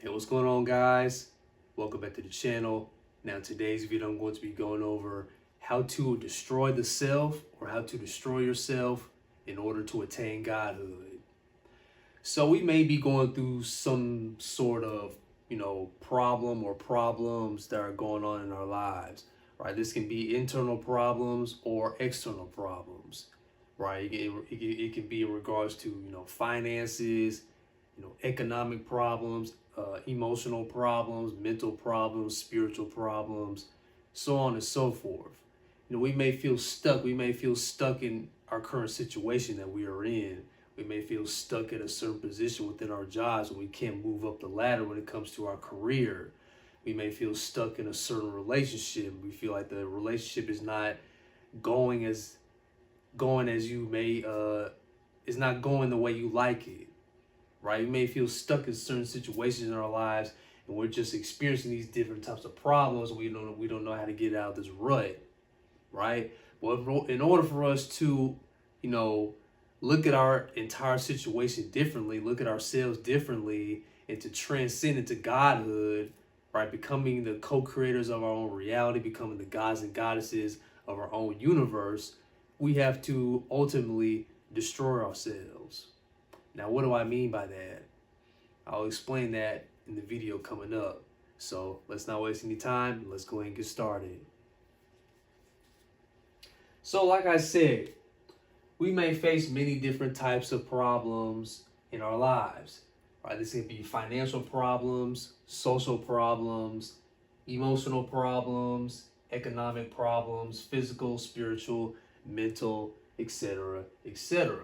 Hey, what's going on, guys? Welcome back to the channel. Now, today's video, I'm going to be going over how to destroy the self or how to destroy yourself in order to attain godhood. So we may be going through some sort of, problem or problems that are going on in our lives, right? This can be internal problems or external problems, right? It can be in regards to, finances, economic problems, emotional problems, mental problems, spiritual problems, so on and so forth. We may feel stuck. We may feel stuck in our current situation that we are in. We may feel stuck at a certain position within our jobs and we can't move up the ladder when it comes to our career. We may feel stuck in a certain relationship. We feel like the relationship is not going as you may is not going the way you like it. Right? We may feel stuck in certain situations in our lives and we're just experiencing these different types of problems. We don't know how to get out of this rut, right? Well, in order for us to, look at our entire situation differently, look at ourselves differently, and to transcend into godhood, right? Becoming the co-creators of our own reality, becoming the gods and goddesses of our own universe, we have to ultimately destroy ourselves. Now, what do I mean by that? I'll explain that in the video coming up. So let's not waste any time. Let's go ahead and get started. So like I said, we may face many different types of problems in our lives, right? This can be financial problems, social problems, emotional problems, economic problems, physical, spiritual, mental, etc., etc.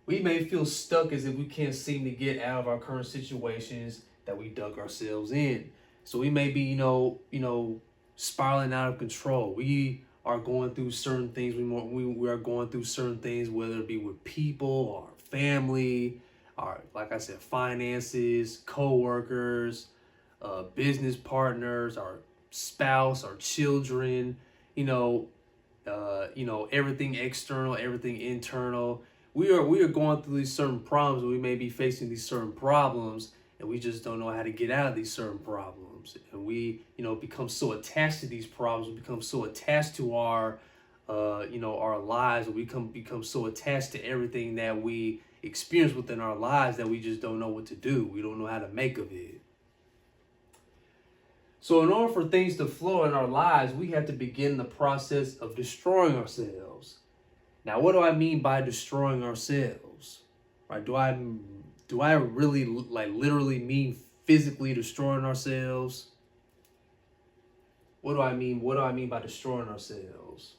We may feel stuck as if we can't seem to get out of our current situations that we dug ourselves in. So we may be, spiraling out of control. We are going through certain things. We are going through certain things, whether it be with people, our family, our, like I said, finances, co-workers, business partners, our spouse, our children, everything external, everything internal. We are going through these certain problems. We may be facing these certain problems and we just don't know how to get out of these certain problems. And we, become so attached to these problems. We become so attached to our, our lives. We become so attached to everything that we experience within our lives that we just don't know what to do. We don't know how to make of it. So in order for things to flow in our lives, we have to begin the process of destroying ourselves. Now, what do I mean by destroying ourselves? Right? Do I really literally mean physically destroying ourselves? What do I mean? What do I mean by destroying ourselves?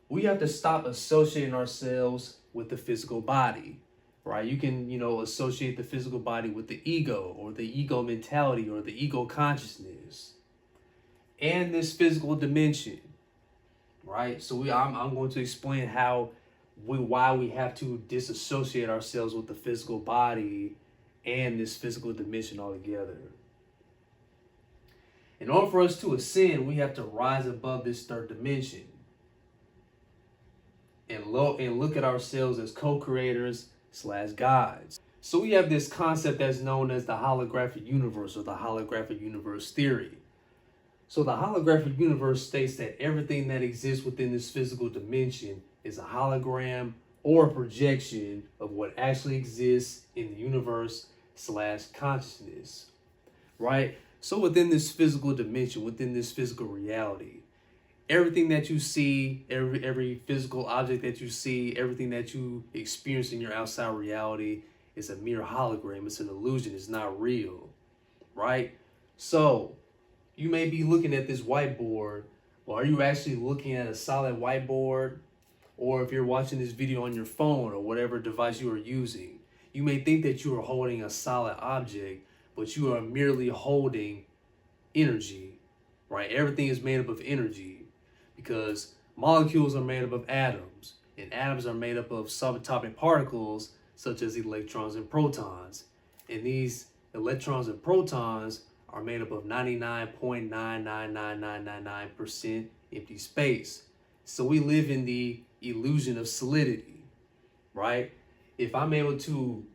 We have to stop associating ourselves with the physical body, right? You can, associate the physical body with the ego or the ego mentality or the ego consciousness and this physical dimension. Right, so I'm going to explain why we have to disassociate ourselves with the physical body and this physical dimension altogether. In order for us to ascend, we have to rise above this third dimension and look at ourselves as co-creators / gods. So we have this concept that's known as the holographic universe or the holographic universe theory. So the holographic universe states that everything that exists within this physical dimension is a hologram or a projection of what actually exists in the universe / consciousness, right? So within this physical dimension, within this physical reality, everything that you see, every physical object that you see, everything that you experience in your outside reality is a mere hologram. It's an illusion. It's not real, right? So you may be looking at this whiteboard, but are you actually looking at a solid whiteboard? Or if you're watching this video on your phone or whatever device you are using, you may think that you are holding a solid object, but you are merely holding energy, right? Everything is made up of energy because molecules are made up of atoms, and atoms are made up of subatomic particles such as electrons and protons. And these electrons and protons are made up of 99.99999% empty space. So we live in the illusion of solidity, right? If I'm able to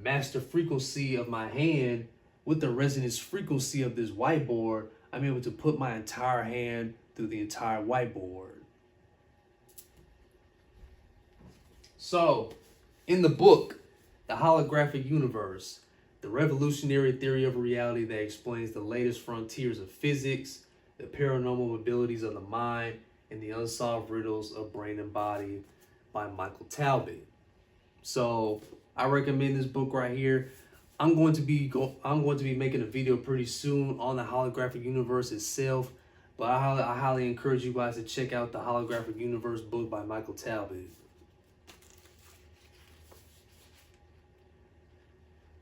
match the frequency of my hand with the resonance frequency of this whiteboard, I'm able to put my entire hand through the entire whiteboard. So, in the book, The Holographic Universe, the revolutionary theory of reality that explains the latest frontiers of physics, the paranormal abilities of the mind, and the unsolved riddles of brain and body by Michael Talbot. So I recommend this book right here. I'm going to be making a video pretty soon on the holographic universe itself, but I highly encourage you guys to check out the Holographic Universe book by Michael Talbot.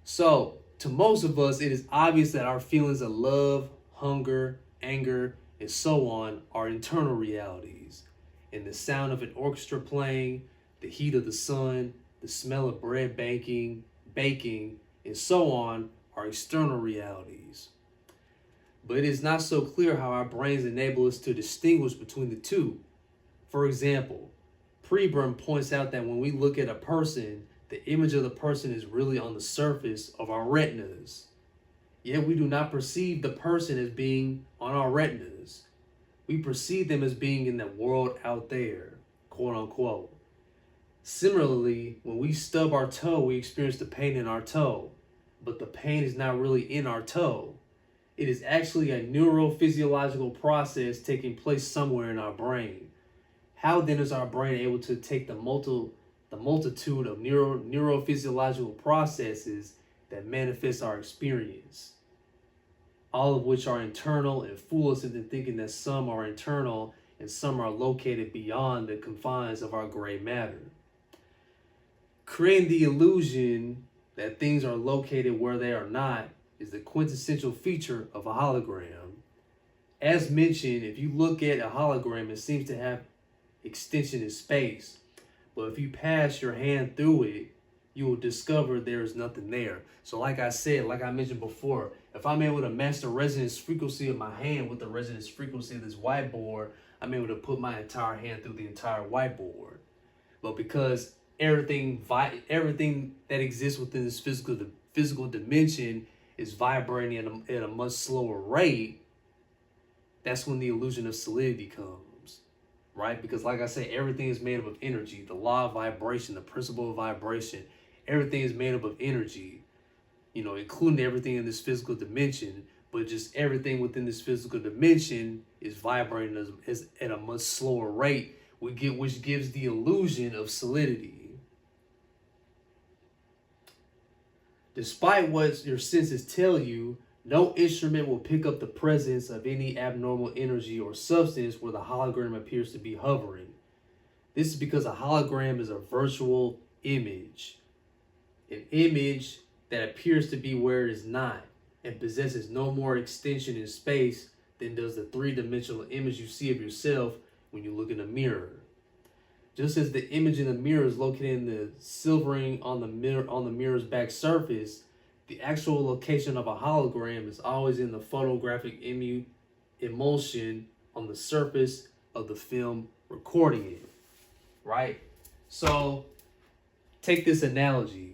So, to most of us, it is obvious that our feelings of love, hunger, anger, and so on are internal realities. And the sound of an orchestra playing, the heat of the sun, the smell of bread baking, and so on are external realities. But it is not so clear how our brains enable us to distinguish between the two. For example, Preburn points out that when we look at a person, the image of the person is really on the surface of our retinas. Yet we do not perceive the person as being on our retinas. We perceive them as being in the world out there, quote unquote. Similarly, when we stub our toe, we experience the pain in our toe, but the pain is not really in our toe. It is actually a neurophysiological process taking place somewhere in our brain. How then is our brain able to take the multitude of neurophysiological processes that manifest our experience, all of which are internal, and fool us into thinking that some are internal and some are located beyond the confines of our gray matter? Creating the illusion that things are located where they are not is the quintessential feature of a hologram. As mentioned, if you look at a hologram, it seems to have extension in space. But if you pass your hand through it, you will discover there is nothing there. So like I said, like I mentioned before, if I'm able to match the resonance frequency of my hand with the resonance frequency of this whiteboard, I'm able to put my entire hand through the entire whiteboard. But because everything that exists within this physical dimension is vibrating at a much slower rate, that's when the illusion of solidity comes, right? Because like I said, everything is made up of energy. The law of vibration, the principle of vibration, everything is made up of energy, including everything in this physical dimension, but just everything within this physical dimension is vibrating at a much slower rate, which gives the illusion of solidity. Despite what your senses tell you, no instrument will pick up the presence of any abnormal energy or substance where the hologram appears to be hovering. This is because a hologram is a virtual image, an image that appears to be where it is not and possesses no more extension in space than does the three-dimensional image you see of yourself when you look in a mirror. Just as the image in the mirror is located in the silvering on the mirror's back surface, the actual location of a hologram is always in the photographic emulsion on the surface of the film recording it, right? So take this analogy.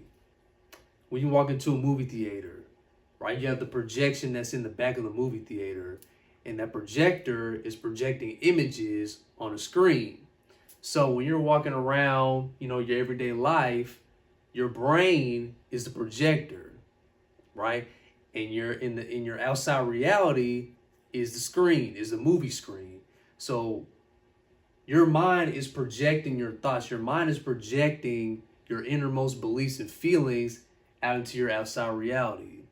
When you walk into a movie theater, right, you have the projection that's in the back of the movie theater, and that projector is projecting images on a screen. So when you're walking around, your everyday life, your brain is the projector, right? And in your outside reality is the screen, is the movie screen. So your mind is projecting your thoughts. Your mind is projecting your innermost beliefs and feelings out into your outside reality,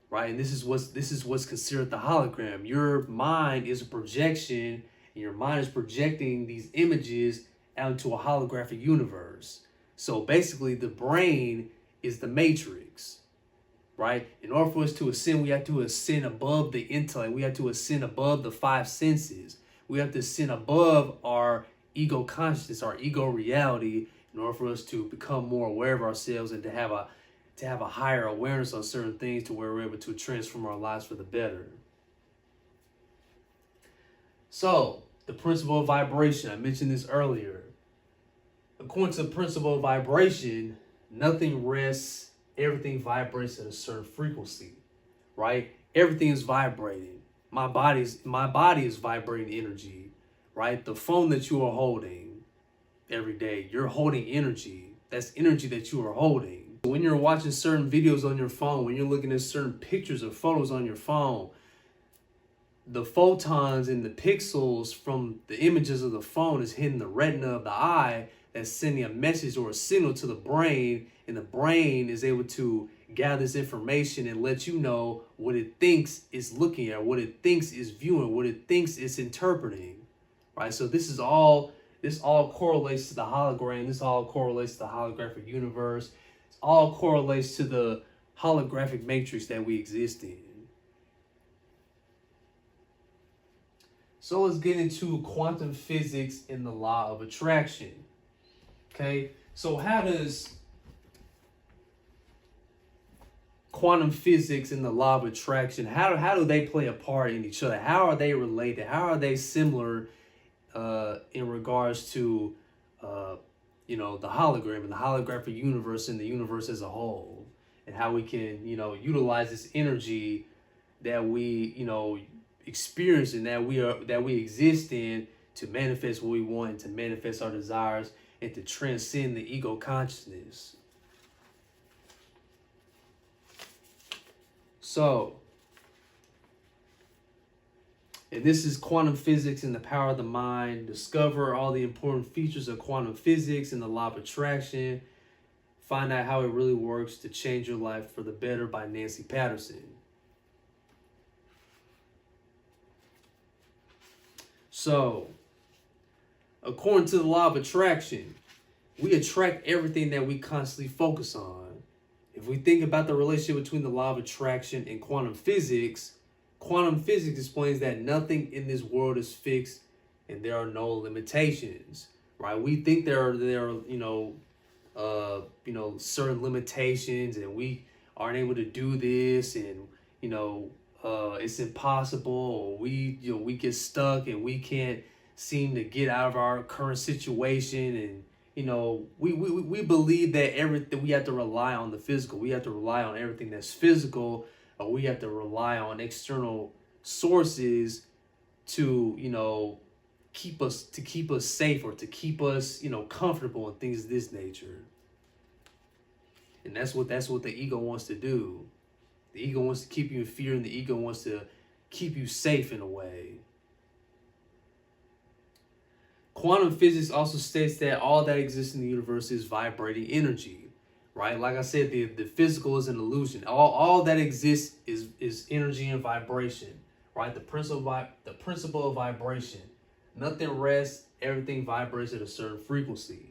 right? And this is what's considered the hologram. Your mind is a projection, and your mind is projecting these images out into a holographic universe. So basically, the brain is the matrix, right? In order for us to ascend, we have to ascend above the intellect. We have to ascend above the five senses. We have to ascend above our ego consciousness, our ego reality, in order for us to become more aware of ourselves and to have a higher awareness on certain things, to where we're able to transform our lives for the better. So, the principle of vibration, I mentioned this earlier. According to the principle of vibration, nothing rests everything vibrates at a certain frequency, right? Everything is vibrating. My body is vibrating energy, right? The phone that you are holding every day, you're holding energy. That's energy that you are holding. When you're watching certain videos on your phone, when you're looking at certain pictures or photos on your phone, the photons and the pixels from the images of the phone is hitting the retina of the eye, that's sending a message or a signal to the brain, and the brain is able to gather this information and let you know what it thinks it's looking at, what it thinks it's viewing, what it thinks it's interpreting, right? So this all correlates to the hologram. This all correlates to the holographic universe. It all correlates to the holographic matrix that we exist in. So let's get into quantum physics and the law of attraction. Okay, so how does quantum physics and the law of attraction, how do they play a part in each other? How are they related? How are they similar in regards to the hologram and the holographic universe and the universe as a whole, and how we can utilize this energy that we experience and that we exist in to manifest what we want, to manifest our desires, and to transcend the ego consciousness. So, and this is quantum physics and the power of the mind. Discover all the important features of quantum physics and the law of attraction. Find out how it really works to change your life for the better by Nancy Patterson. So, according to the law of attraction, we attract everything that we constantly focus on. If we think about the relationship between the law of attraction and quantum physics explains that nothing in this world is fixed and there are no limitations, right? We think there are certain limitations and we aren't able to do this, and it's impossible, or we get stuck and we can't seem to get out of our current situation, and we believe that everything, we have to rely on the physical, we have to rely on everything that's physical, or we have to rely on external sources to keep us safe, or to keep us comfortable, and things of this nature. And that's what the ego wants to do. The ego wants to keep you in fear, and the ego wants to keep you safe in a way. Quantum physics also states that all that exists in the universe is vibrating energy, right? Like I said, the physical is an illusion. All that exists is energy and vibration, right? The principle of vibration. Nothing rests, everything vibrates at a certain frequency.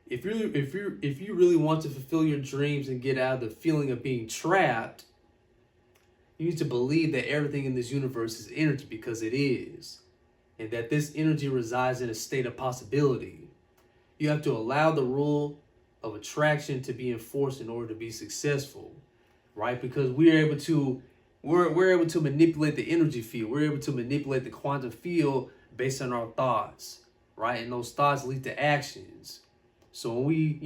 If you really want to fulfill your dreams and get out of the feeling of being trapped, you need to believe that everything in this universe is energy, because it is, and that this energy resides in a state of possibility. You have to allow the rule of attraction to be enforced in order to be successful, right? Because we're able to manipulate the energy field. We're able to manipulate the quantum field based on our thoughts, right? And those thoughts lead to actions. So when we,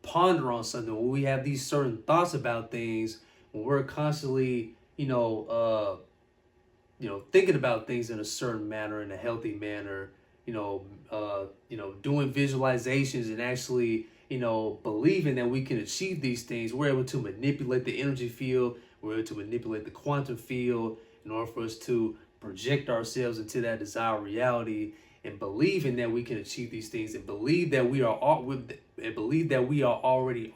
ponder on something, when we have these certain thoughts about things, when we're constantly, thinking about things in a certain manner, in a healthy manner, doing visualizations and actually, believing that we can achieve these things, we're able to manipulate the energy field. We're able to manipulate the quantum field in order for us to project ourselves into that desired reality, and believing that we can achieve these things, and believe that we already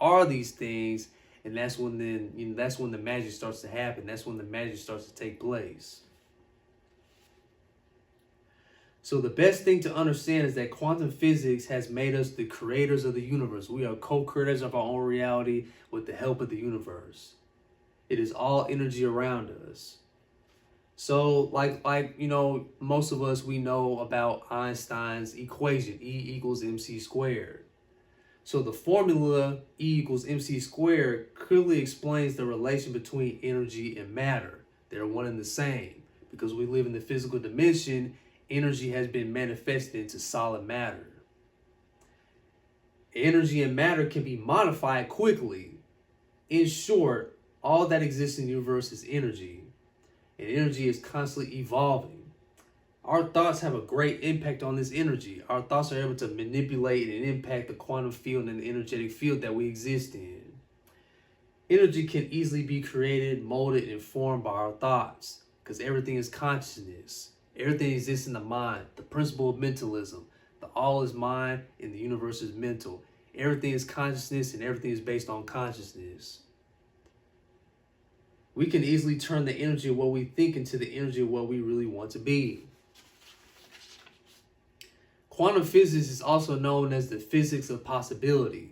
are these things. And that's when the magic starts to happen. That's when the magic starts to take place. So the best thing to understand is that quantum physics has made us the creators of the universe. We are co-creators of our own reality with the help of the universe. It is all energy around us. So like most of us, we know about Einstein's equation, E = mc squared. So the formula E = mc squared clearly explains the relation between energy and matter. They're one and the same. Because we live in the physical dimension, energy has been manifested into solid matter. Energy and matter can be modified quickly. In short, all that exists in the universe is energy, and energy is constantly evolving. Our thoughts have a great impact on this energy. Our thoughts are able to manipulate and impact the quantum field and the energetic field that we exist in. Energy can easily be created, molded, and formed by our thoughts, because everything is consciousness. Everything exists in the mind, the principle of mentalism. The all is mind and the universe is mental. Everything is consciousness and everything is based on consciousness. We can easily turn the energy of what we think into the energy of what we really want to be. Quantum physics is also known as the physics of possibility.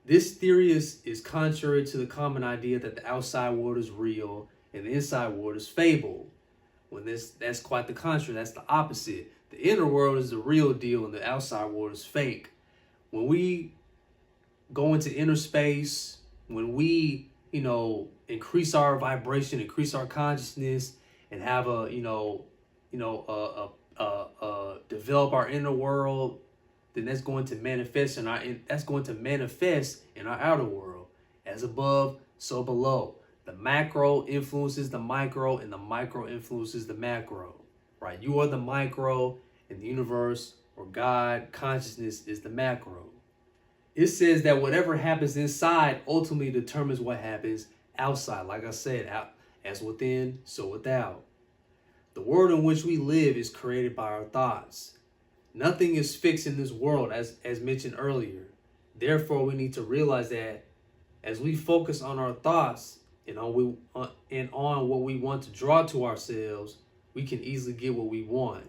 This theory is contrary to the common idea that the outside world is real and the inside world is fable. That's quite the contrary. That's the opposite. The inner world is the real deal and the outside world is fake. When we go into inner space, when we, increase our vibration, increase our consciousness, and have develop our inner world, then that's going to manifest in our outer world. As above, so below. The macro influences the micro, and the micro influences the macro. Right? You are the micro, and the universe or God consciousness is the macro. It says that whatever happens inside ultimately determines what happens outside. Like I said, as within, so without. The world in which we live is created by our thoughts. Nothing is fixed in this world, as mentioned earlier. Therefore, we need to realize that as we focus on our thoughts and on what we want to draw to ourselves, we can easily get what we want.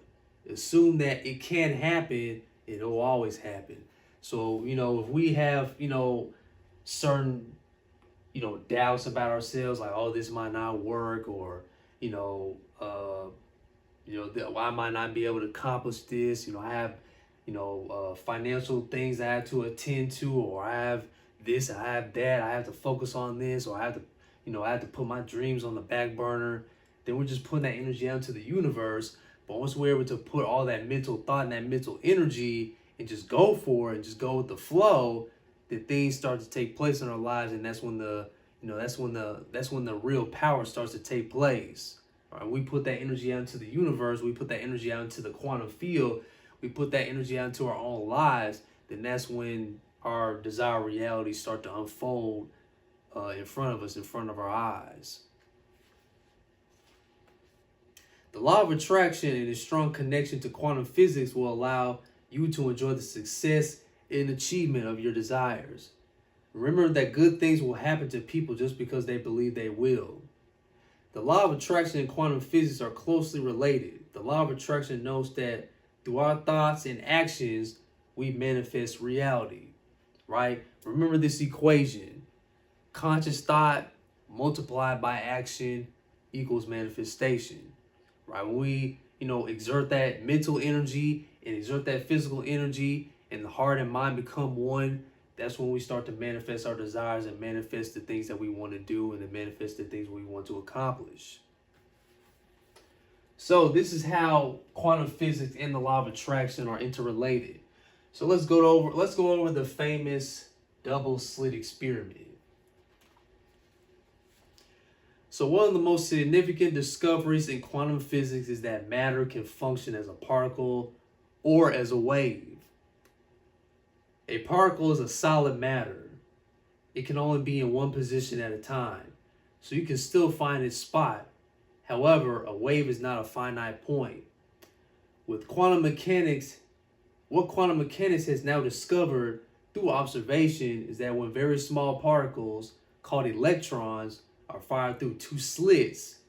Assume that it can happen, it will always happen. So, if we have, certain, doubts about ourselves, like, oh, this might not work, or, I might not be able to accomplish this. I have, financial things I have to attend to, or I have this, I have that, I have to focus on this, or I have to put my dreams on the back burner. Then we're just putting that energy out into the universe. But once we're able to put all that mental thought and that mental energy and just go for it, just go with the flow, then things start to take place in our lives, and that's when the real power starts to take place. All right, we put that energy out into the universe, we put that energy out into the quantum field, we put that energy out into our own lives, then that's when our desired realities start to unfold in front of us, in front of our eyes. The law of attraction and its strong connection to quantum physics will allow you to enjoy the success and achievement of your desires. Remember that good things will happen to people just because they believe they will. The law of attraction and quantum physics are closely related. The law of attraction knows that through our thoughts and actions, we manifest reality, right? Remember this equation. Conscious thought multiplied by action equals manifestation, right? When we, exert that mental energy and exert that physical energy, and the heart and mind become one, that's when we start to manifest our desires and manifest the things that we want to do, and to manifest the things we want to accomplish. So this is how quantum physics and the law of attraction are interrelated. So let's go over the famous double slit experiment. So one of the most significant discoveries in quantum physics is that matter can function as a particle or as a wave. A particle is a solid matter. It can only be in one position at a time, so you can still find its spot. However, a wave is not a finite point. With quantum mechanics, what quantum mechanics has now discovered through observation is that when very small particles, called electrons, are fired through two slits,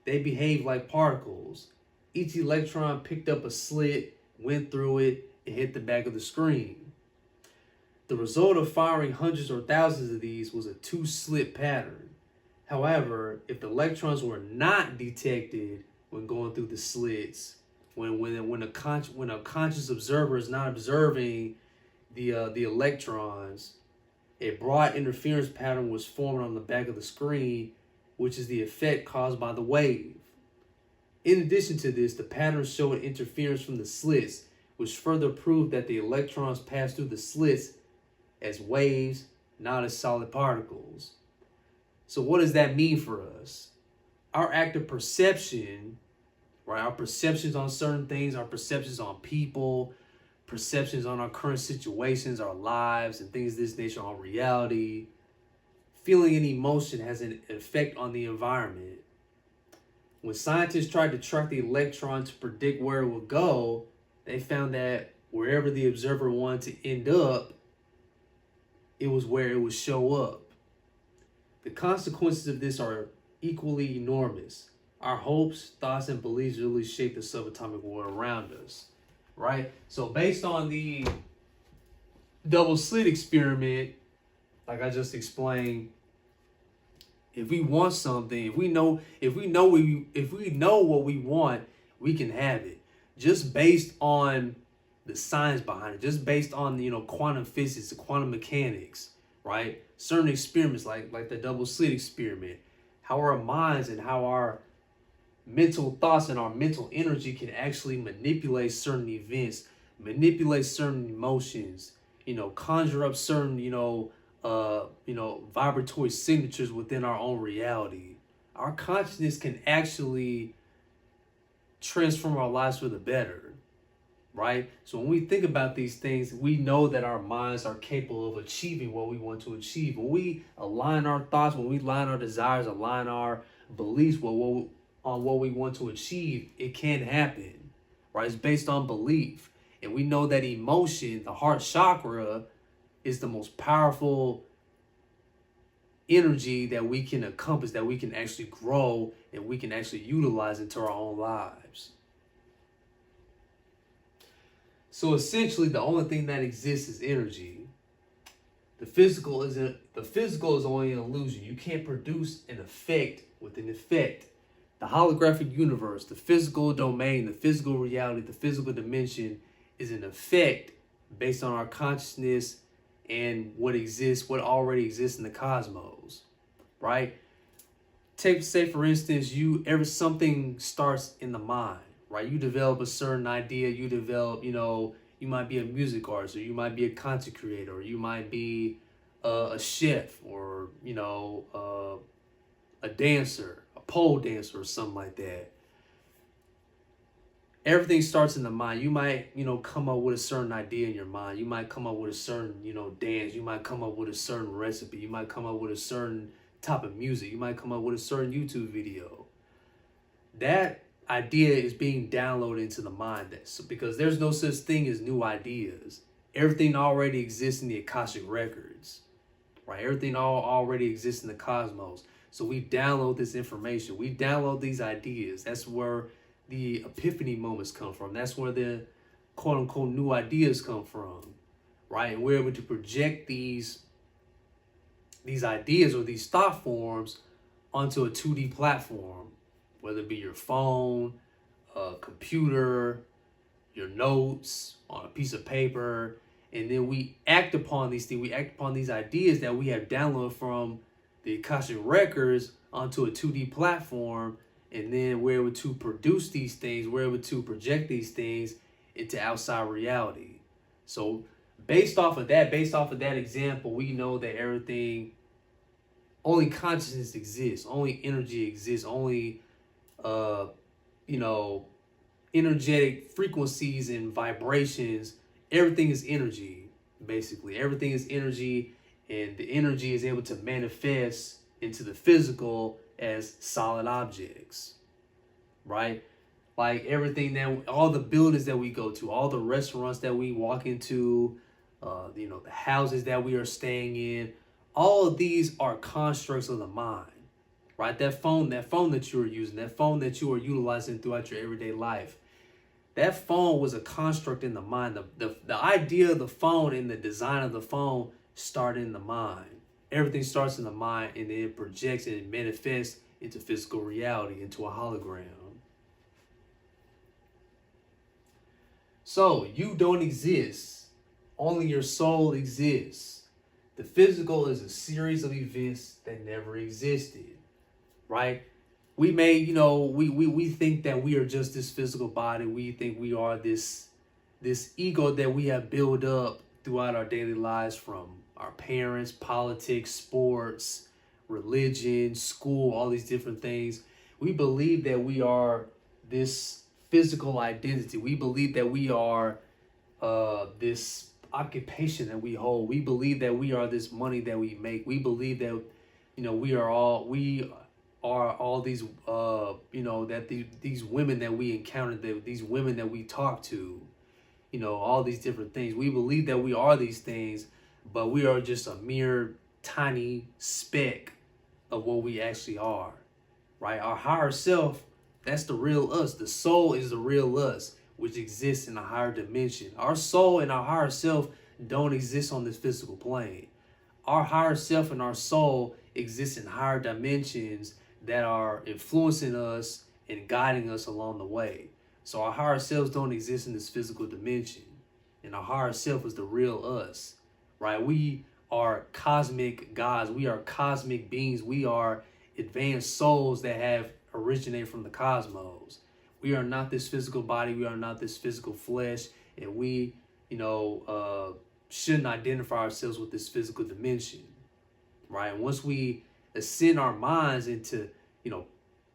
they behave like particles. Each electron picked up a slit, went through it, and hit the back of the screen. The result of firing hundreds or thousands of these was a two-slit pattern. However, if the electrons were not detected when going through the slits, when a conscious observer is not observing the electrons, a broad interference pattern was formed on the back of the screen, which is the effect caused by the wave. In addition to this, the pattern showed interference from the slits, which further proved that the electrons pass through the slits as waves, not as solid particles. So what does that mean for us? Our active perception, right? Our perceptions on certain things, our perceptions on people, perceptions on our current situations, our lives, and things of this nature, on reality. Feeling and emotion has an effect on the environment. When scientists tried to track the electron to predict where it would go, they found that wherever the observer wanted to end up, it was where it would show up. The consequences of this are equally enormous. Our hopes, thoughts, and beliefs really shape the subatomic world around us, right? So based on the double slit experiment, like I just explained, if we want something, if we know what we want, we can have it. Just based on the science behind it, just based on quantum physics, the quantum mechanics, right? Certain experiments like the double slit experiment, how our minds and how our mental thoughts and our mental energy can actually manipulate certain events, manipulate certain emotions, conjure up certain vibratory signatures within our own reality. Our consciousness can actually transform our lives for the better, right? So when we think about these things, we know that our minds are capable of achieving what we want to achieve. When we align our thoughts, when we align our desires, align our beliefs on what we want to achieve, it can happen, right? It's based on belief. And we know that emotion, the heart chakra, is the most powerful energy that we can encompass, that we can actually grow, and we can actually utilize into our own lives. So essentially, the only thing that exists is energy. The physical is only an illusion. You can't produce an effect with an effect. The holographic universe, the physical domain, the physical reality, the physical dimension is an effect based on our consciousness and what already exists in the cosmos, right? Say for instance, something starts in the mind, right? You develop a certain idea, you might be a music artist, or you might be a content creator, or you might be a chef, or a dancer, a pole dancer, or something like that. Everything starts in the mind. You might, come up with a certain idea in your mind. You might come up with a certain, dance. You might come up with a certain recipe. You might come up with a certain type of music. You might come up with a certain YouTube video. That idea is being downloaded into the mind. Because there's no such thing as new ideas. Everything already exists in the Akashic Records, right? Everything already exists in the cosmos. So we download this information. We download these ideas. That's where the epiphany moments come from. That's where the quote unquote new ideas come from, right? And we're able to project these ideas or these thought forms onto a 2D platform, whether it be your phone, a computer, your notes, on a piece of paper. And then we act upon these things. We act upon these ideas that we have downloaded from the Akashic Records onto a 2D platform. And then we're able to produce these things. We're able to project these things into outside reality. So based off of that example, we know that only consciousness exists, only energy exists, only, energetic frequencies and vibrations. Everything is energy, basically. Everything is energy, and the energy is able to manifest into the physical as solid objects, right? Like all the buildings that we go to, all the restaurants that we walk into, the houses that we are staying in, all of these are constructs of the mind, right? That phone that you are using, that phone that you are utilizing throughout your everyday life, that phone was a construct in the mind. The idea of the phone and the design of the phone started in the mind. Everything starts in the mind, and then it projects and it manifests into physical reality, into a hologram. So you don't exist. Only your soul exists. The physical is a series of events that never existed, right? We may, we think that we are just this physical body. We think we are this ego that we have built up throughout our daily lives, from our parents, politics, sports, religion, school, all these different things. We believe that we are this physical identity. We believe that we are this occupation that we hold. We believe that we are this money that we make. We believe that, we are all these, that these women that we encounter, these women that we talk to, all these different things. We believe that we are these things, but we are just a mere tiny speck of what we actually are, right? Our higher self, that's the real us. The soul is the real us, which exists in a higher dimension. Our soul and our higher self don't exist on this physical plane. Our higher self and our soul exist in higher dimensions that are influencing us and guiding us along the way. So our higher selves don't exist in this physical dimension. And our higher self is the real us, right? We are cosmic gods. We are cosmic beings. We are advanced souls that have originated from the cosmos. We are not this physical body. We are not this physical flesh. And we, shouldn't identify ourselves with this physical dimension, right? And once we ascend our minds into,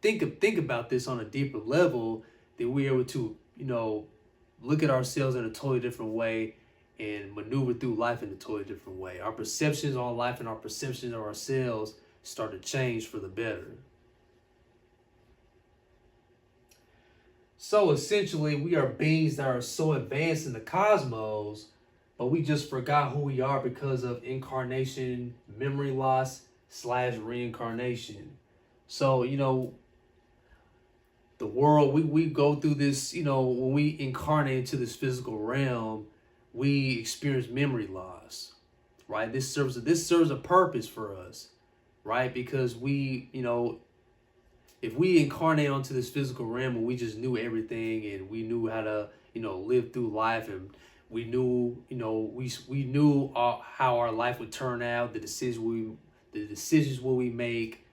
think about this on a deeper level, then we're able to, look at ourselves in a totally different way and maneuver through life in a totally different way. Our perceptions on life and our perceptions of ourselves start to change for the better. So essentially, we are beings that are so advanced in the cosmos, but we just forgot who we are because of incarnation, memory loss / reincarnation. So, the world, we go through this, when we incarnate into this physical realm, we experience memory loss, right? This serves a purpose for us, right? Because we, if we incarnate onto this physical realm and we just knew everything and we knew how to, live through life, and we knew, we knew how our life would turn out, the decisions we make,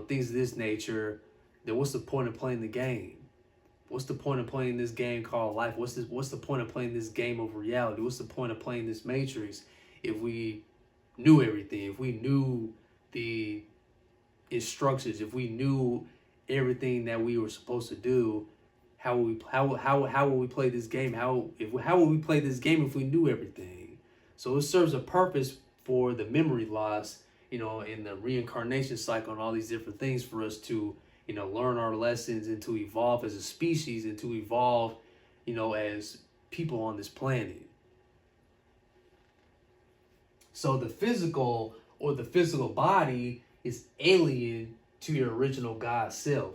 things of this nature, then what's the point of playing the game? What's the point of playing this game called life? What's the point of playing this game of reality? What's the point of playing this matrix if we knew everything? If we knew the instructions, if we knew everything that we were supposed to do, how would we play this game? How would we play this game if we knew everything? So it serves a purpose for the memory loss, in the reincarnation cycle and all these different things for us to, learn our lessons and to evolve as a species and to evolve, as people on this planet. So the physical body is alien to your original God self.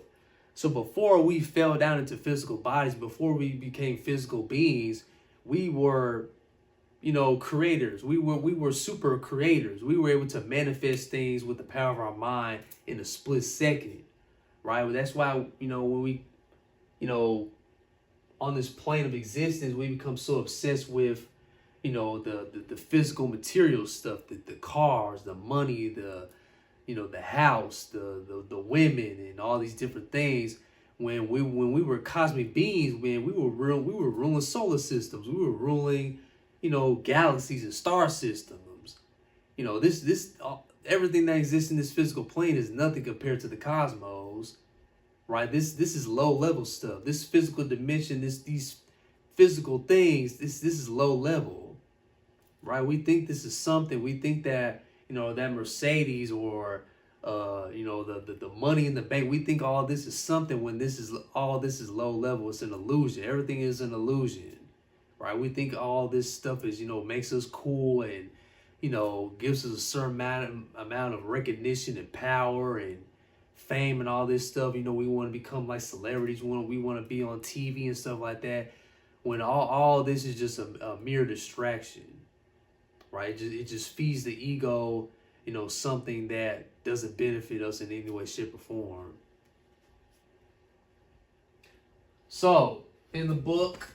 So before we fell down into physical bodies, before we became physical beings, we were, creators. We were super creators. We were able to manifest things with the power of our mind in a split second, right? Well, that's why, when we, on this plane of existence, we become so obsessed with, the physical material stuff, the cars, the money, the house, the women, and all these different things. When we were cosmic beings, man, we were ruling solar systems. We were ruling, galaxies and star systems. Everything that exists in this physical plane is nothing compared to the cosmos, right? This is low level stuff. This physical dimension, these physical things, this is low level, right? We think this is something. We think that, that Mercedes or, the money in the bank, we think all this is something when this is low level. It's an illusion. Everything is an illusion, right? We think all this stuff is, makes us cool and, gives us a certain amount of recognition and power and fame and all this stuff. We want to become like celebrities. We want to be on TV and stuff like that. When all this is just a mere distraction, right? It just feeds the ego, something that doesn't benefit us in any way, shape, or form. So, in the book,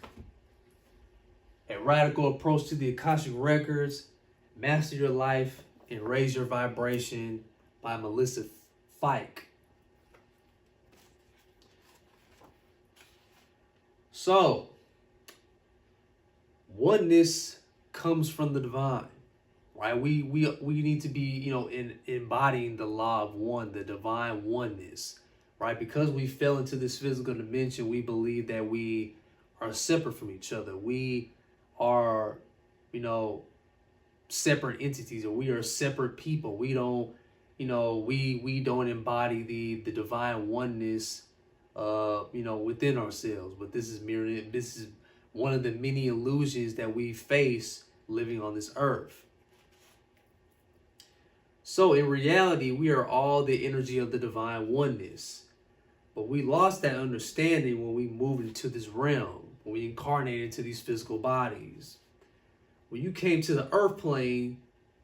A Radical Approach to the Akashic Records, Master Your Life and Raise Your Vibration by Melissa Fike. So, oneness comes from the divine, right? We need to be, you know, embodying the law of one, the divine oneness, right? Because we fell into this physical dimension, we believe that we are separate from each other. We are, you know, separate entities, or we are separate people. We don't, you know, we don't embody the divine oneness, you know, within ourselves. But this is one of the many illusions that we face living on this earth. So in reality, we are all the energy of the divine oneness. But we lost that understanding when we moved into this realm, when we incarnated into these physical bodies. When you came to the earth plane,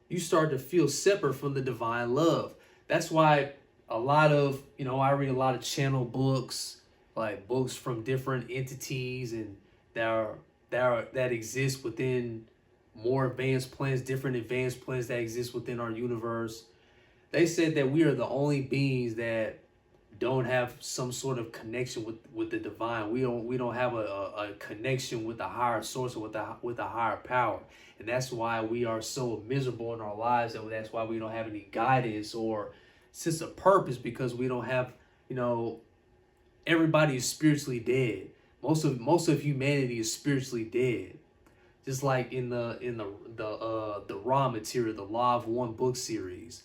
you started to feel separate from the divine love. That's why a lot of, you know, I read a lot of channel books, like books from different entities and that exist within more advanced planets, different advanced planets that exist within our universe. They said that we are the only beings that don't have some sort of connection with the divine. We don't have a connection with the higher source, or with a higher power. And that's why we are so miserable in our lives, and that's why we don't have any guidance or sense of purpose, because we don't have, you know, everybody is spiritually dead. Most of humanity is spiritually dead. Just like in the Raw material, the Law of One book series.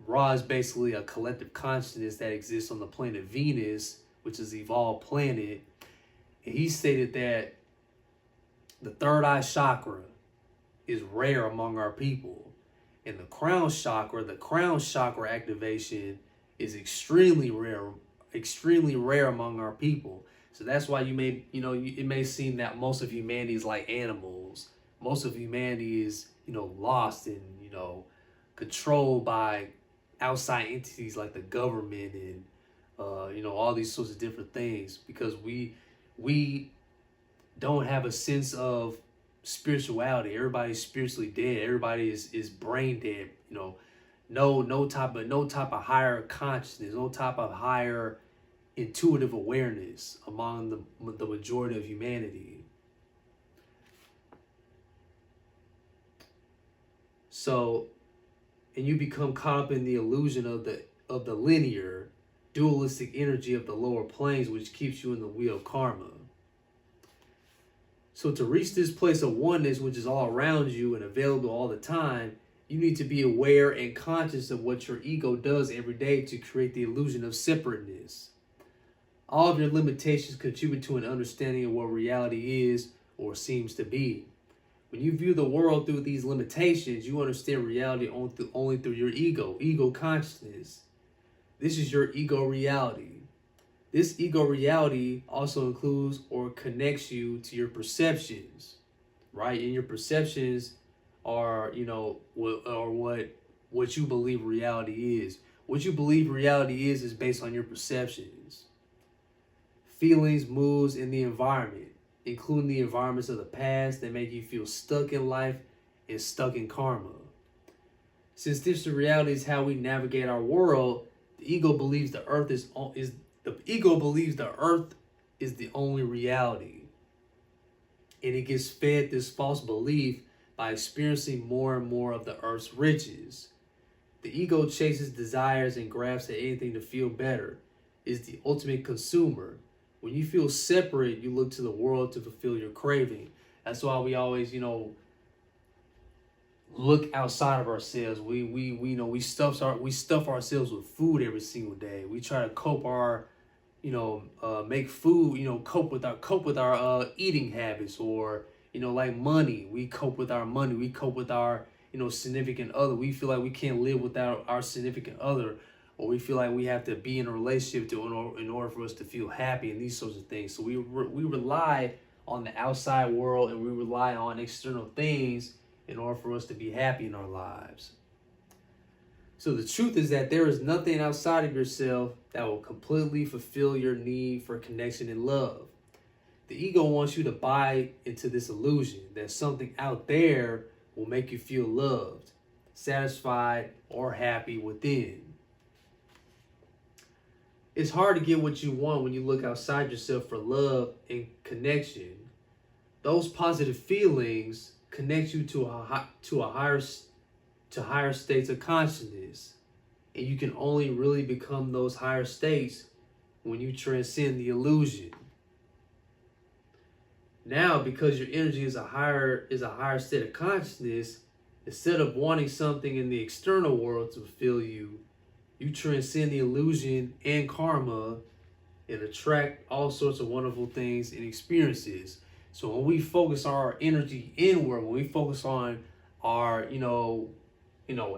Ra is basically a collective consciousness that exists on the planet Venus, which is an evolved planet. And he stated that the third eye chakra is rare among our people. And the crown chakra activation is extremely rare among our people. So that's why it may seem that most of humanity is like animals. Most of humanity is, you know, lost and, you know, controlled by outside entities like the government and you know, all these sorts of different things, because we don't have a sense of spirituality. Everybody's spiritually dead. Everybody is brain dead. You know, no type of higher consciousness, no type of higher intuitive awareness among the majority of humanity. So, and you become caught up in the illusion of the linear, dualistic energy of the lower planes, which keeps you in the wheel of karma. So to reach this place of oneness, which is all around you and available all the time, you need to be aware and conscious of what your ego does every day to create the illusion of separateness. All of your limitations contribute to an understanding of what reality is or seems to be. When you view the world through these limitations, you understand reality only through your ego consciousness. This is your ego reality. This ego reality also includes or connects you to your perceptions, right? And your perceptions are, you know, what you believe reality is. What you believe reality is based on your perceptions. Feelings, moods, and the environment, including the environments of the past that make you feel stuck in life and stuck in karma. Since this reality is how we navigate our world, the ego believes the earth is the only reality. And it gets fed this false belief by experiencing more and more of the earth's riches. The ego chases desires and grasps at anything to feel better, is the ultimate consumer. When you feel separate, you look to the world to fulfill your craving. That's why we always, you know, look outside of ourselves. We stuff ourselves with food every single day. We try to cope our, you know, make food, you know, cope with our eating habits, or, you know, like money. We cope with our money. We cope with our, you know, significant other. We feel like we can't live without our significant other, or we feel like we have to be in a relationship in order for us to feel happy, and these sorts of things. So we rely on the outside world, and we rely on external things in order for us to be happy in our lives. So the truth is that there is nothing outside of yourself that will completely fulfill your need for connection and love. The ego wants you to buy into this illusion that something out there will make you feel loved, satisfied, or happy within. It's hard to get what you want when you look outside yourself for love and connection. Those positive feelings connects you to higher states of consciousness. And you can only really become those higher states when you transcend the illusion. Now, because your energy is a higher state of consciousness, instead of wanting something in the external world to fulfill you, you transcend the illusion and karma and attract all sorts of wonderful things and experiences. So when we focus our energy inward, when we focus on our,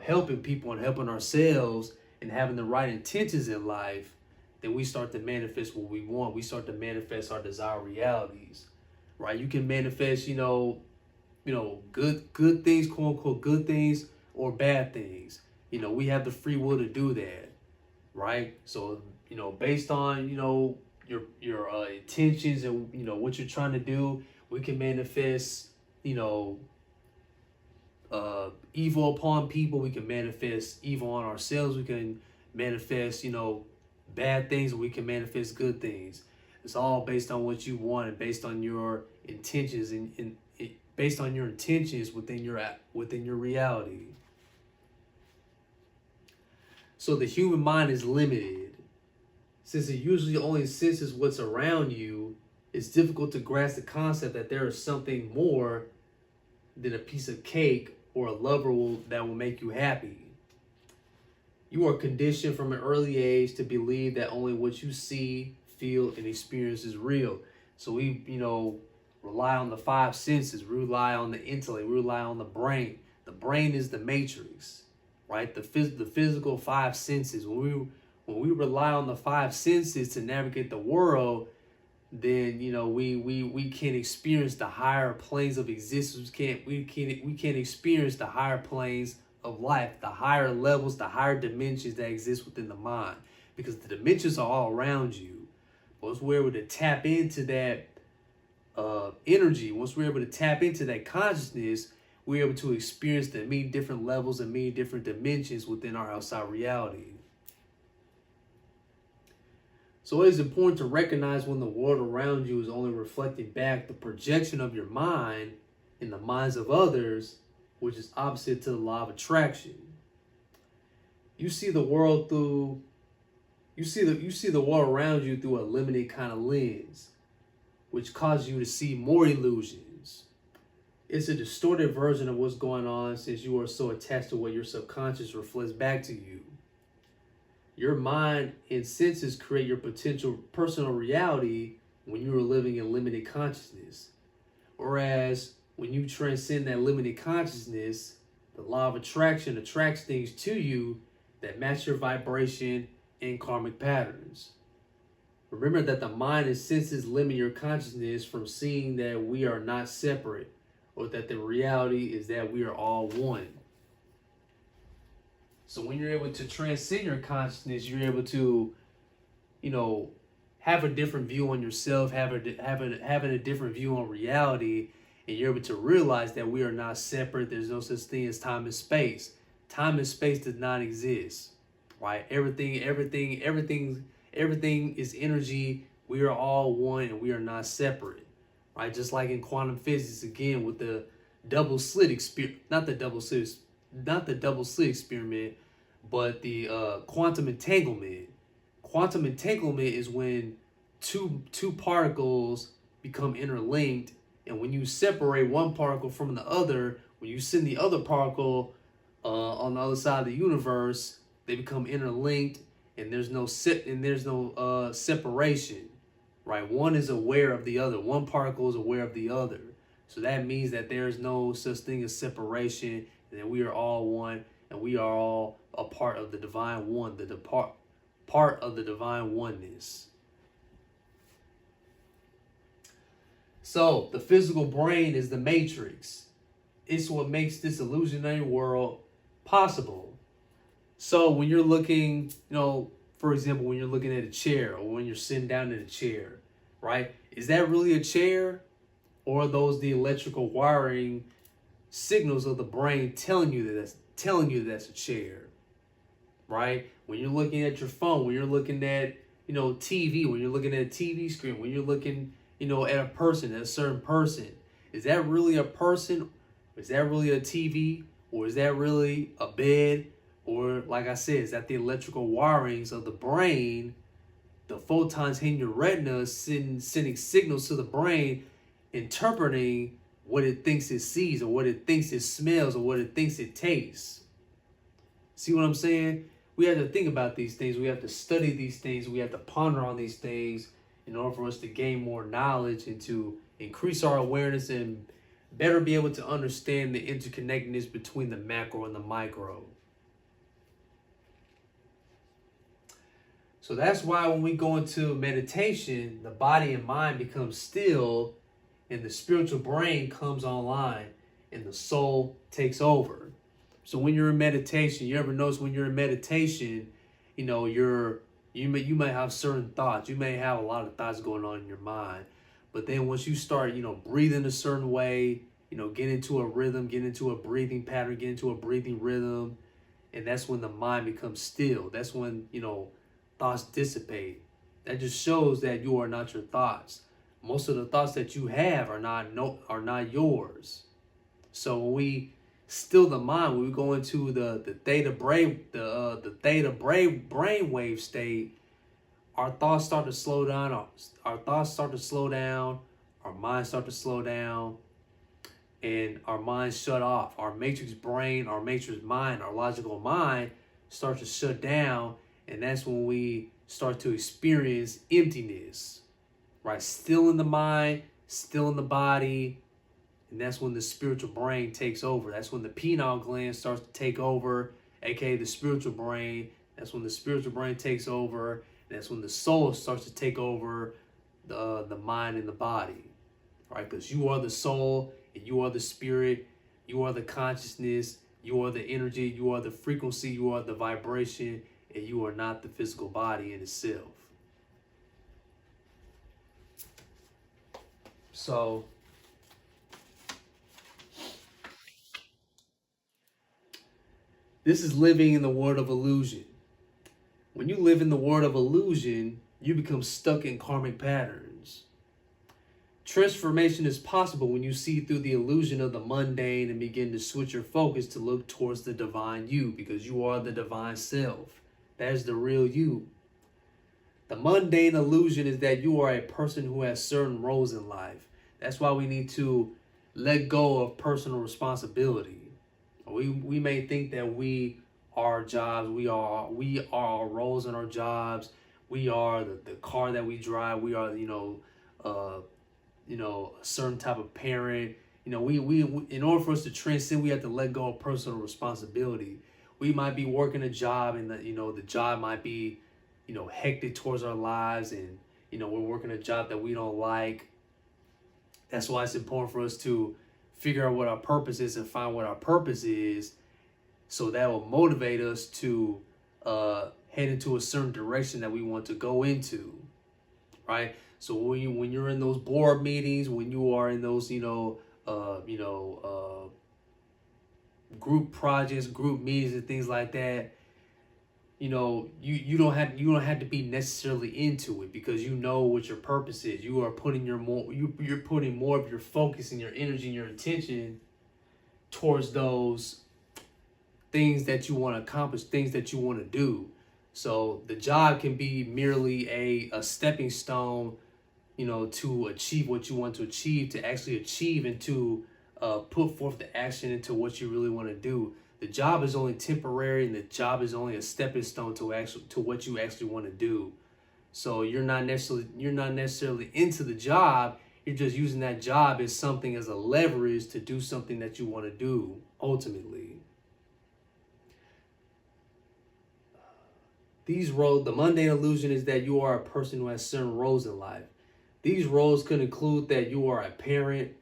helping people and helping ourselves and having the right intentions in life, then we start to manifest what we want. We start to manifest our desired realities, right? You can manifest, good things, quote unquote, good things or bad things. We have the free will to do that, right? So, based on, your intentions and, what you're trying to do, we can manifest, evil upon people. We can manifest evil on ourselves. We can manifest, bad things, and we can manifest good things. It's all based on what you want and based on your intentions and based on your intentions within your reality. So the human mind is limited. Since it usually only senses what's around you, it's difficult to grasp the concept that there is something more than a piece of cake or a lover that will make you happy. You are conditioned from an early age to believe that only what you see, feel, and experience is real. So we, rely on the five senses, we rely on the intellect, we rely on the brain. The brain is the matrix, right? The physical five senses. When we rely on the five senses to navigate the world, then we can't experience the higher planes of existence. We can't experience the higher planes of life, the higher levels, the higher dimensions that exist within the mind, because the dimensions are all around you. Once we're able to tap into that energy, once we're able to tap into that consciousness, we're able to experience the many different levels and many different dimensions within our outside reality. So it is important to recognize when the world around you is only reflecting back the projection of your mind in the minds of others, which is opposite to the law of attraction. You see the world around you through a limited kind of lens, which causes you to see more illusions. It's a distorted version of what's going on since you are so attached to what your subconscious reflects back to you. Your mind and senses create your potential personal reality when you are living in limited consciousness. Whereas when you transcend that limited consciousness, the law of attraction attracts things to you that match your vibration and karmic patterns. Remember that the mind and senses limit your consciousness from seeing that we are not separate, or that the reality is that we are all one. So when you're able to transcend your consciousness, you're able to, have a different view on yourself, having a different view on reality, and you're able to realize that we are not separate. There's no such thing as time and space. Time and space does not exist, right? Everything is energy. We are all one, and we are not separate, right? Just like in quantum physics, again, with the double slit experiment, not the double slit experiment, but the quantum entanglement. Quantum entanglement is when two particles become interlinked, and when you separate one particle from the other, when you send the other particle on the other side of the universe, they become interlinked, and there's no separation, right? One is aware of the other. One particle is aware of the other. So that means that there is no such thing as separation, and that we are all one, and we are all a part of the divine one, part of the divine oneness. So the physical brain is the matrix. It's what makes this illusionary world possible. So when you're looking, for example, when you're looking at a chair, or when you're sitting down in a chair, right? Is that really a chair? Or are those the electrical wiring signals of the brain telling you that's a chair, right? When you're looking at your phone, when you're looking at, TV, when you're looking at a TV screen, when you're looking, at a person, at a certain person, is that really a person, Is that really a TV? Or is that really a bed? Or, like I said, is that the electrical wirings of the brain, the photons hitting your retina, sending signals to the brain, interpreting what it thinks it sees, or what it thinks it smells, or what it thinks it tastes? See what I'm saying? We have to think about these things. We have to study these things. We have to ponder on these things in order for us to gain more knowledge and to increase our awareness and better be able to understand the interconnectedness between the macro and the micro. So that's why when we go into meditation, the body and mind become still and the spiritual brain comes online and the soul takes over. So when you're in meditation, you ever notice when you're in meditation, you know, you may have certain thoughts. You may have a lot of thoughts going on in your mind. But then once you start, you know, breathing a certain way, you know, get into a rhythm, get into a breathing pattern, get into a breathing rhythm, and that's when the mind becomes still. That's when, you know, thoughts dissipate. That just shows that you are not your thoughts. Most of the thoughts that you have are not yours. So when we still the mind, when we go into the theta brainwave state, our thoughts start to slow down. Our thoughts start to slow down. Our minds start to slow down, and our minds shut off. Our matrix brain, our matrix mind, our logical mind starts to shut down, and that's when we start to experience emptiness, right? Still in the mind, still in the body, and that's when the spiritual brain takes over. That's when the pineal gland starts to take over, aka the spiritual brain. That's when the spiritual brain takes over. And that's when the soul starts to take over the mind and the body, right? Because you are the soul, and you are the spirit, you are the consciousness, you are the energy, you are the frequency, you are the vibration, and you are not the physical body in itself. So this is living in the world of illusion. When you live in the world of illusion, you become stuck in karmic patterns. Transformation is possible when you see through the illusion of the mundane and begin to switch your focus to look towards the divine you, because you are the divine self. That is the real you. The mundane illusion is that you are a person who has certain roles in life. That's why we need to let go of personal responsibility. We may think that we are our jobs, we are our roles in our jobs, we are the car that we drive, we are a certain type of parent. We in order for us to transcend, we have to let go of personal responsibility. We might be working a job, and the job might be hectic towards our lives, and we're working a job that we don't like. That's why it's important for us to figure out what our purpose is and find what our purpose is, so that will motivate us to head into a certain direction that we want to go into, right? So when you're in those board meetings, when you are in those group projects, group meetings, and things like that, you don't have to be necessarily into it, because you know what your purpose is. You are putting you're putting more of your focus and your energy and your attention towards those things that you want to accomplish, things that you want to do. So the job can be merely a stepping stone, to achieve what you want to achieve, to actually achieve and to put forth the action into what you really want to do. The job is only temporary, and the job is only a stepping stone to what you actually want to do. So you're not necessarily into the job. You're just using that job as something, as a leverage to do something that you want to do ultimately. These roles, the mundane illusion is that you are a person who has certain roles in life. These roles could include that you are a parent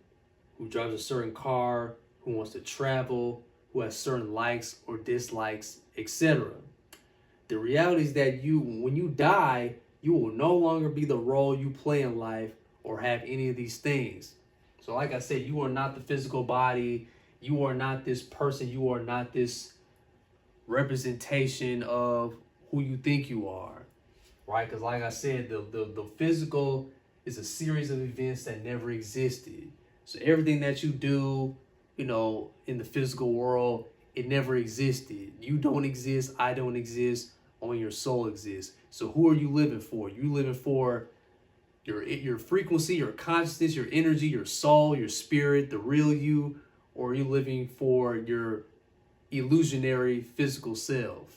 who drives a certain car, who wants to travel, who has certain likes or dislikes, etc. The reality is that when you die, you will no longer be the role you play in life or have any of these things. So like I said, you are not the physical body. You are not this person. You are not this representation of who you think you are, right? Because like I said, the physical is a series of events that never existed. So everything that you do, in the physical world, it never existed. You don't exist, I don't exist, only your soul exists. So who are you living for? You living for your frequency, your consciousness, your energy, your soul, your spirit, the real you, or are you living for your illusionary physical self?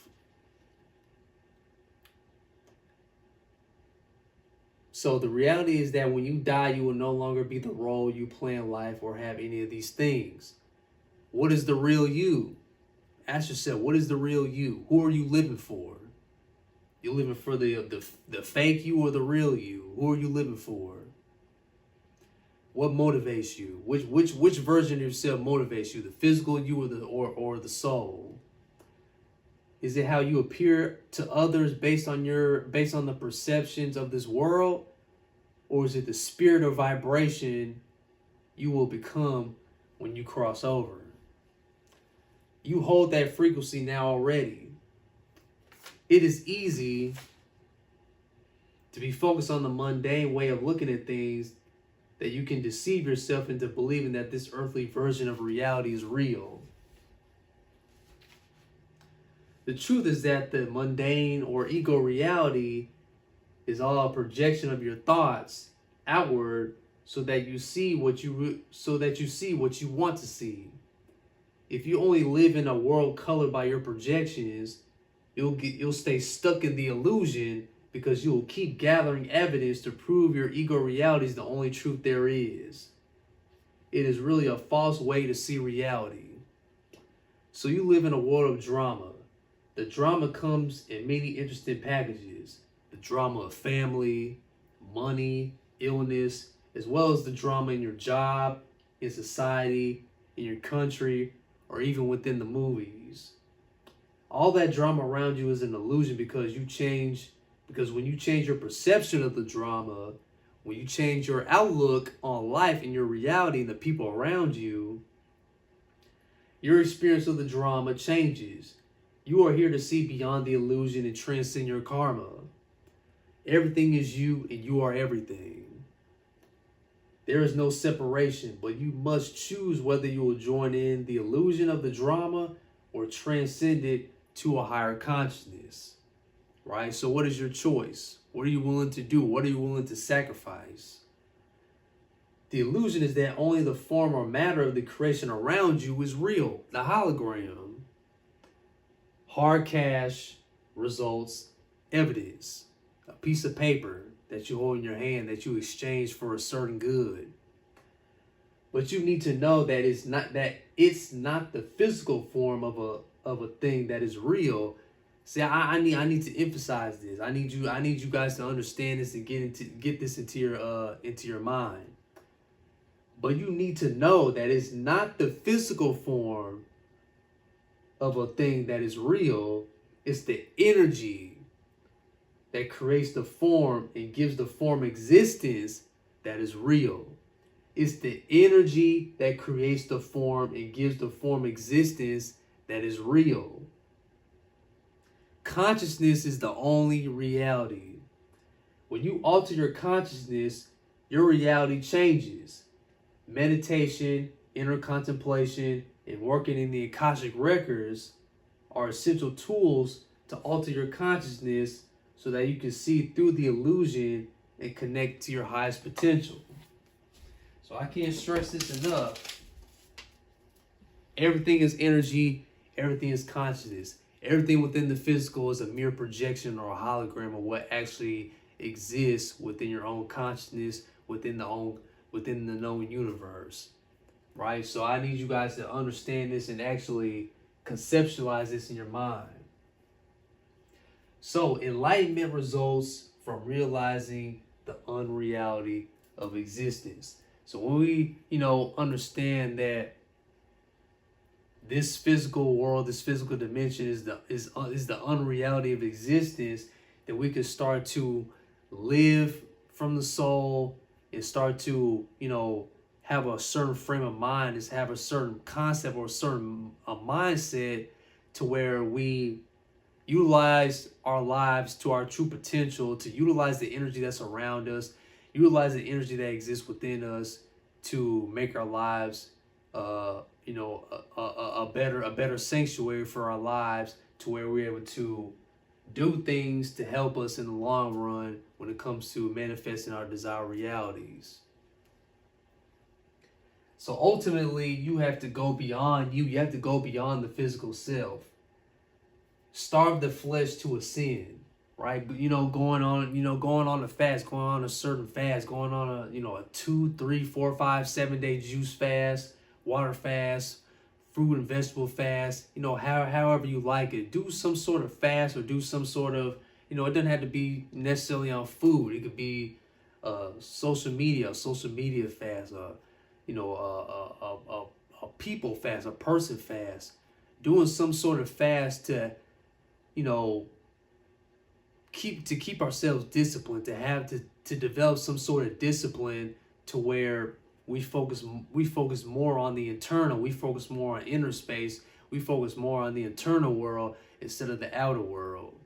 So the reality is that when you die, you will no longer be the role you play in life or have any of these things. What is the real you? Ask yourself, what is the real you? Who are you living for? You living for the fake you or the real you? Who are you living for? What motivates you? Which version of yourself motivates you? The physical you or the soul? Is it how you appear to others based on the perceptions of this world? Or is it the spirit or vibration you will become when you cross over? You hold that frequency now already. It is easy to be focused on the mundane way of looking at things that you can deceive yourself into believing that this earthly version of reality is real. The truth is that the mundane or ego reality is all a projection of your thoughts outward so that you see what you want to see. If you only live in a world colored by your projections, you'll stay stuck in the illusion because you'll keep gathering evidence to prove your ego reality is the only truth there is. It is really a false way to see reality. So you live in a world of drama. The drama comes in many interesting packages. The drama of family, money, illness, as well as the drama in your job, in society, in your country, or even within the movies. All that drama around you is an illusion because when you change your perception of the drama, when you change your outlook on life and your reality and the people around you, your experience of the drama changes. You are here to see beyond the illusion and transcend your karma. Everything is you and you are everything. There is no separation, but you must choose whether you will join in the illusion of the drama or transcend it to a higher consciousness. Right? So what is your choice? What are you willing to do? What are you willing to sacrifice? The illusion is that only the form or matter of the creation around you is real, the hologram. Hard cash results, evidence, a piece of paper that you hold in your hand that you exchange for a certain good. But you need to know that it's not the physical form of a thing that is real. See, I need to emphasize this. I need you guys to understand this and get this into your mind. But you need to know that it's not the physical form of a thing that is real. It's the energy that creates the form and gives the form existence that is real. It's the energy that creates the form and gives the form existence that is real. Consciousness is the only reality. When you alter your consciousness, your reality changes. Meditation, inner contemplation, and working in the Akashic Records are essential tools to alter your consciousness so that you can see through the illusion and connect to your highest potential. So I can't stress this enough. Everything is energy. Everything is consciousness. Everything within the physical is a mere projection or a hologram of what actually exists within your own consciousness, within the known universe. Right? So I need you guys to understand this and actually conceptualize this in your mind. So enlightenment results from realizing the unreality of existence. So when we, understand that this physical world, this physical dimension is the unreality of existence, then we can start to live from the soul and start to, have a certain frame of mind, is have a certain concept or a mindset to where we utilize our lives to our true potential, to utilize the energy that's around us, utilize the energy that exists within us to make our lives a better sanctuary for our lives, to where we're able to do things to help us in the long run when it comes to manifesting our desired realities. So ultimately, you have to go beyond you. You have to go beyond the physical self. Starve the flesh to ascend, right? Going on a fast, going on a certain fast, going on a 2, 3, 4, 5, 7 day juice fast, water fast, fruit and vegetable fast, however you like it. Do some sort of fast, or do some sort of, it doesn't have to be necessarily on food. It could be social media fast, a people fast, a person fast. Doing some sort of fast to, keep ourselves disciplined, to develop some sort of discipline, to where we focus more on the internal, we focus more on inner space, we focus more on the internal world instead of the outer world.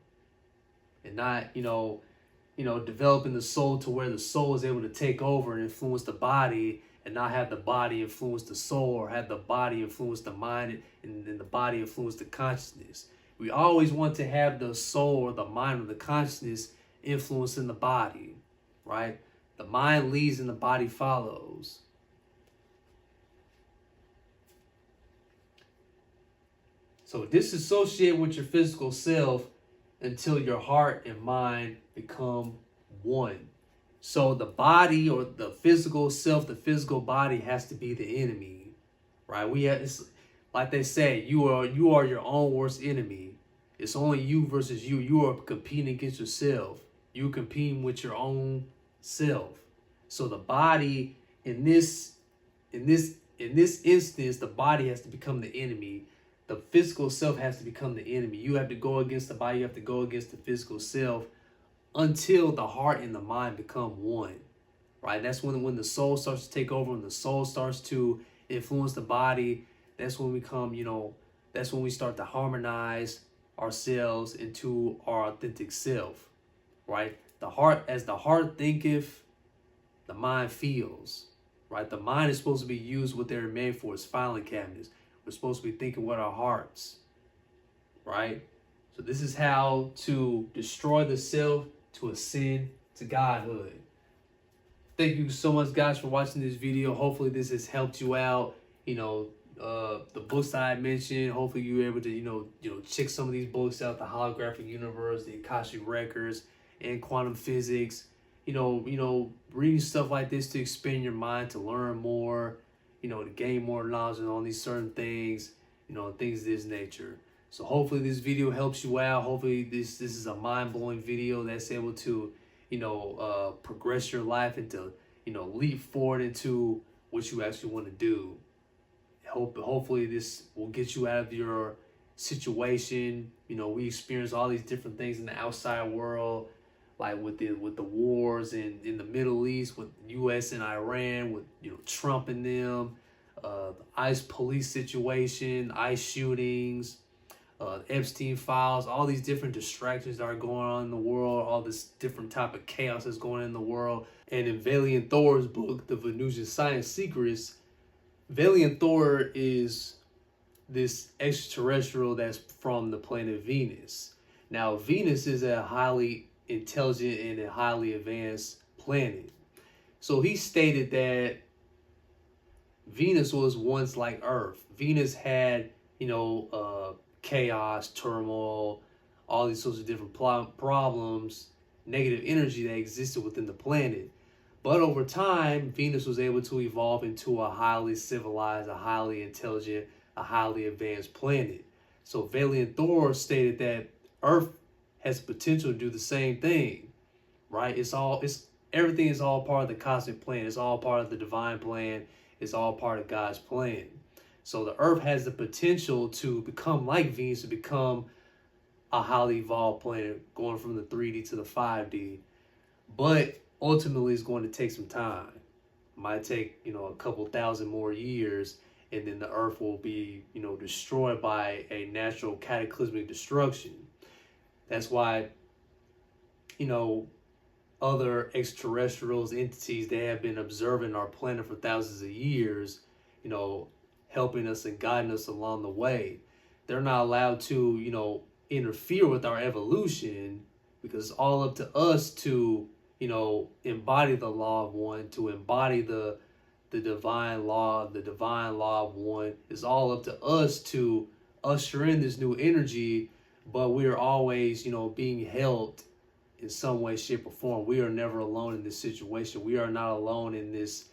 And not, developing the soul to where the soul is able to take over and influence the body, and not have the body influence the soul, or have the body influence the mind, and the body influence the consciousness. We always want to have the soul, or the mind, or the consciousness influencing the body, right? The mind leads and the body follows. So disassociate with your physical self until your heart and mind become one. So the body, or the physical self, the physical body, has to be the enemy, right? It's like they say, you are your own worst enemy. It's only you versus you. You are competing against yourself. You're competing with your own self. So the body, in this instance, the body has to become the enemy. The physical self has to become the enemy. You have to go against the body. You have to go against the physical self, until the heart and the mind become one, right? That's when the soul starts to take over, when the soul starts to influence the body. That's when that's when we start to harmonize ourselves into our authentic self, right? As the heart thinketh, the mind feels, right? The mind is supposed to be used what they're made for, its filing cabinets. We're supposed to be thinking with our hearts, right? So this is how to destroy the self to ascend to godhood. Thank you so much, guys, for watching this video. Hopefully this has helped you out. The books that I mentioned, hopefully you were able to check some of these books out: the Holographic Universe, the Akashic Records, and QuantumPhysics. Reading stuff like this to expand your mind, to learn more, to gain more knowledge on these certain things, things of this nature. So hopefully this video helps you out. Hopefully this is a mind-blowing video that's able to, progress your life and to, leap forward into what you actually want to do. Hopefully this will get you out of your situation. We experience all these different things in the outside world, like with the wars in the Middle East, with U.S. and Iran, with Trump and them, the ICE police situation, ICE shootings, Epstein files, all these different distractions that are going on in the world, all this different type of chaos that's going on in the world. And in Valiant Thor's book, The Venusian Science Secrets, Valiant Thor is this extraterrestrial that's from the planet Venus. Now, Venus is a highly intelligent and a highly advanced planet. So he stated that Venus was once like Earth. Venus had, chaos, turmoil, all these sorts of different problems, negative energy that existed within the planet. But over time, Venus was able to evolve into a highly civilized, a highly intelligent, a highly advanced planet. So Valiant Thor stated that Earth has potential to do the same thing, right? Everything is all part of the cosmic plan. It's all part of the divine plan. It's all part of God's plan. So the Earth has the potential to become like Venus, to become a highly evolved planet, going from the 3D to the 5D. But ultimately, it's going to take some time. It might take, a couple thousand more years, and then the Earth will be, destroyed by a natural cataclysmic destruction. That's why, other extraterrestrials, entities, they have been observing our planet for thousands of years, helping us and guiding us along the way. They're not allowed to, you know, interfere with our evolution, because it's all up to us to, you know, embody the law of one, to embody the divine law of one. It's all up to us to usher in this new energy, but we are always, you know, being helped in some way, shape, or form. We are never alone in this situation. We are not alone in this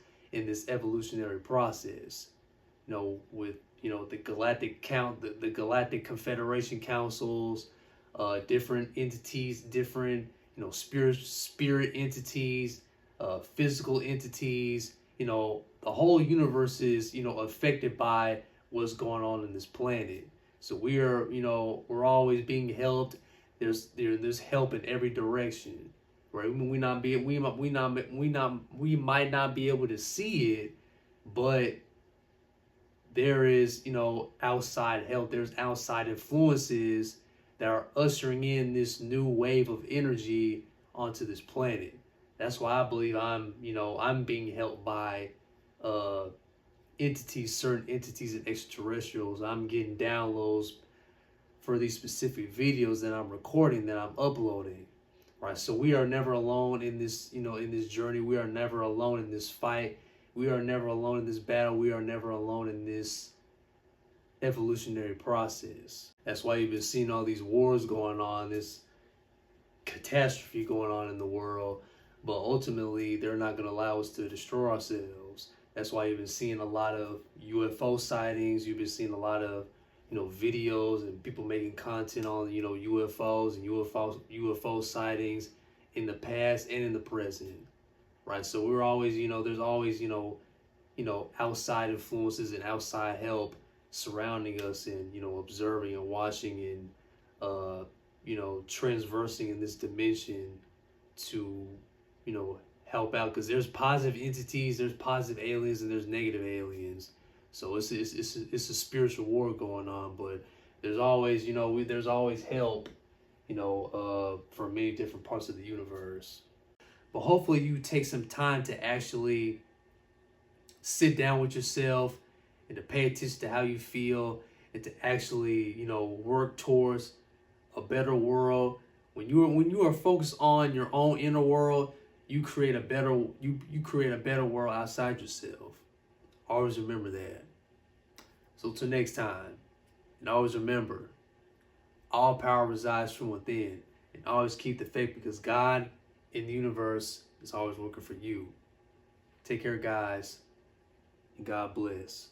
evolutionary process. You know, with, you know, the Galactic Confederation councils, different entities, different, you know, spirit entities, physical entities. You know, the whole universe is, you know, affected by what's going on in this planet. So we are, you know, we're always being helped. There's help in every direction, right? We might not be able to see it, but there is, you know, outside help. There's outside influences that are ushering in this new wave of energy onto this planet. That's why I believe I'm being helped by entities, certain entities and extraterrestrials. I'm getting downloads for these specific videos that I'm recording, that I'm uploading, right? So we are never alone in this, you know, in this journey. We are never alone in this fight. We are never alone in this battle. We are never alone in this evolutionary process. That's why you've been seeing all these wars going on, this catastrophe going on in the world, but ultimately they're not going to allow us to destroy ourselves. That's why you've been seeing a lot of UFO sightings. You've been seeing a lot of, you know, videos and people making content on, you know, UFOs and UFO sightings in the past and in the present, right? So we're always, you know, there's always, you know, outside influences and outside help surrounding us, and, you know, observing and watching and, you know, transversing in this dimension to, you know, help out, because there's positive entities, there's positive aliens, and there's negative aliens. So it's a spiritual war going on, but there's always, you know, there's always help, you know, for many different parts of the universe. But hopefully you take some time to actually sit down with yourself and to pay attention to how you feel, and to actually, you know, work towards a better world. When you are focused on your own inner world, you create a better world outside yourself. Always remember that. So till next time, and always remember, all power resides from within, and always keep the faith, because God in the universe is always working for you. Take care, guys, and God bless.